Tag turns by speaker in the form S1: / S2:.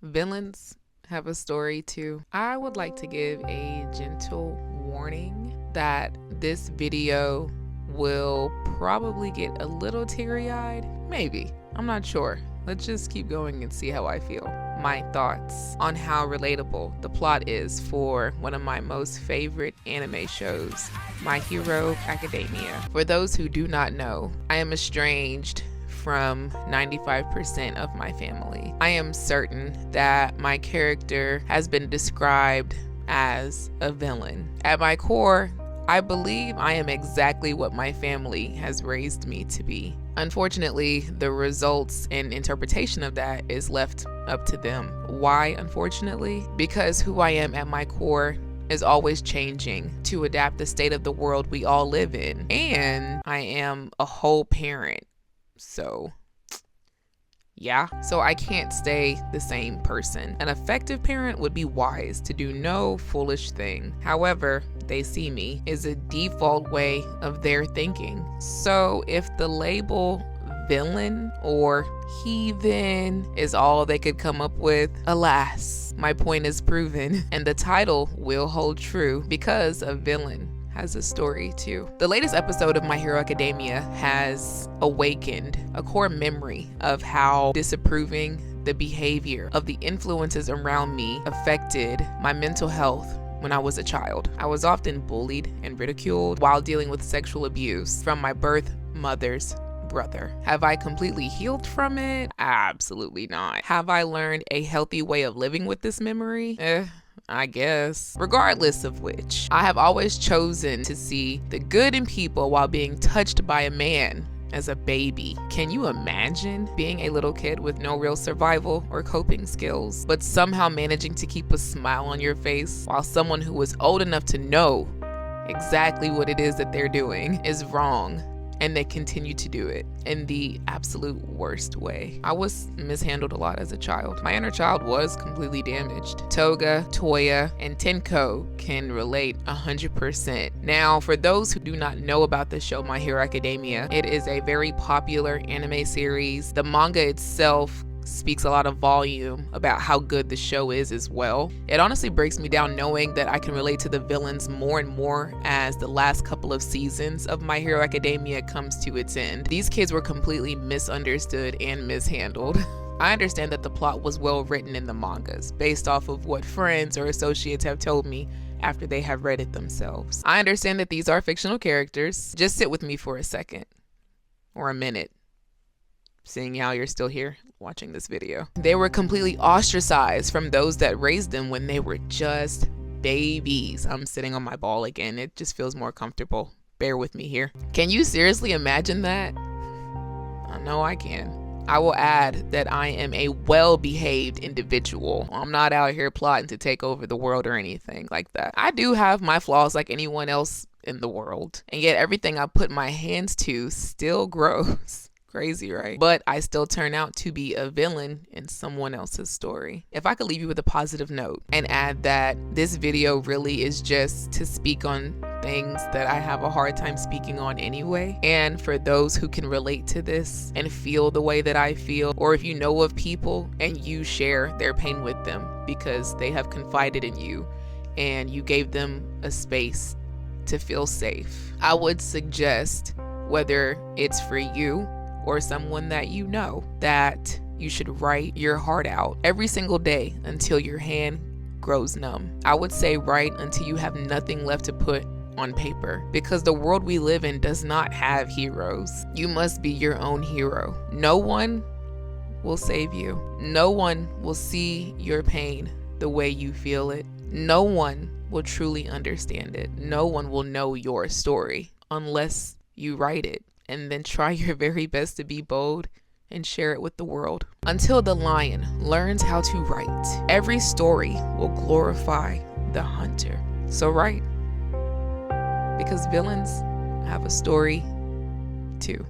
S1: Villains have a story too. I would like to give a gentle warning that this video will probably get a little teary-eyed. Maybe. I'm not sure. Let's just keep going and see how I feel. My thoughts on how relatable the plot is for one of my most favorite anime shows, My Hero Academia. For those who do not know, I am estranged from 95% of my family. I am certain that my character has been described as a villain. At my core, I believe I am exactly what my family has raised me to be. Unfortunately, the results and interpretation of that is left up to them. Why, unfortunately? Because who I am at my core is always changing to adapt the state of the world we all live in. And I am a whole parent. So I can't stay the same person. An effective parent would be wise to do no foolish thing. However, they see me is a default way of their thinking. So if the label villain or heathen is all they could come up with, alas, my point is proven, and the title will hold true because a villain has a story too. The latest episode of My Hero Academia has awakened a core memory of how disapproving the behavior of the influences around me affected my mental health when I was a child. I was often bullied and ridiculed while dealing with sexual abuse from my birth mother's brother. Have I completely healed from it? Absolutely not. Have I learned a healthy way of living with this memory? I guess. Regardless of which, I have always chosen to see the good in people while being touched by a man as a baby. Can you imagine being a little kid with no real survival or coping skills, but somehow managing to keep a smile on your face while someone who is old enough to know exactly what it is that they're doing is wrong, and they continue to do it in the absolute worst way? I was mishandled a lot as a child. My inner child was completely damaged. Toga, Toya, and Tenko can relate 100%. Now, for those who do not know about the show My Hero Academia, it is a very popular anime series. The manga itself speaks a lot of volume about how good the show is as well. It honestly breaks me down knowing that I can relate to the villains more and more as the last couple of seasons of My Hero Academia comes to its end. These kids were completely misunderstood and mishandled. I understand that the plot was well written in the mangas, based off of what friends or associates have told me after they have read it themselves. I understand that these are fictional characters. Just sit with me for a second, or a minute, seeing how you're still here watching this video. They were completely ostracized from those that raised them when they were just babies. I'm sitting on my ball again. It just feels more comfortable. Bear with me here. Can you seriously imagine that? I know I can. I will add that I am a well-behaved individual. I'm not out here plotting to take over the world or anything like that. I do have my flaws like anyone else in the world, and yet everything I put my hands to still grows. Crazy, right? But I still turn out to be a villain in someone else's story. If I could leave you with a positive note and add that this video really is just to speak on things that I have a hard time speaking on anyway. And for those who can relate to this and feel the way that I feel, or if you know of people and you share their pain with them because they have confided in you and you gave them a space to feel safe, I would suggest, whether it's for you or someone that you know, that you should write your heart out every single day until your hand grows numb. I would say write until you have nothing left to put on paper, because the world we live in does not have heroes. You must be your own hero. No one will save you. No one will see your pain the way you feel it. No one will truly understand it. No one will know your story unless you write it, and then try your very best to be bold and share it with the world. Until the lion learns how to write, every story will glorify the hunter. So write, because villains have a story too.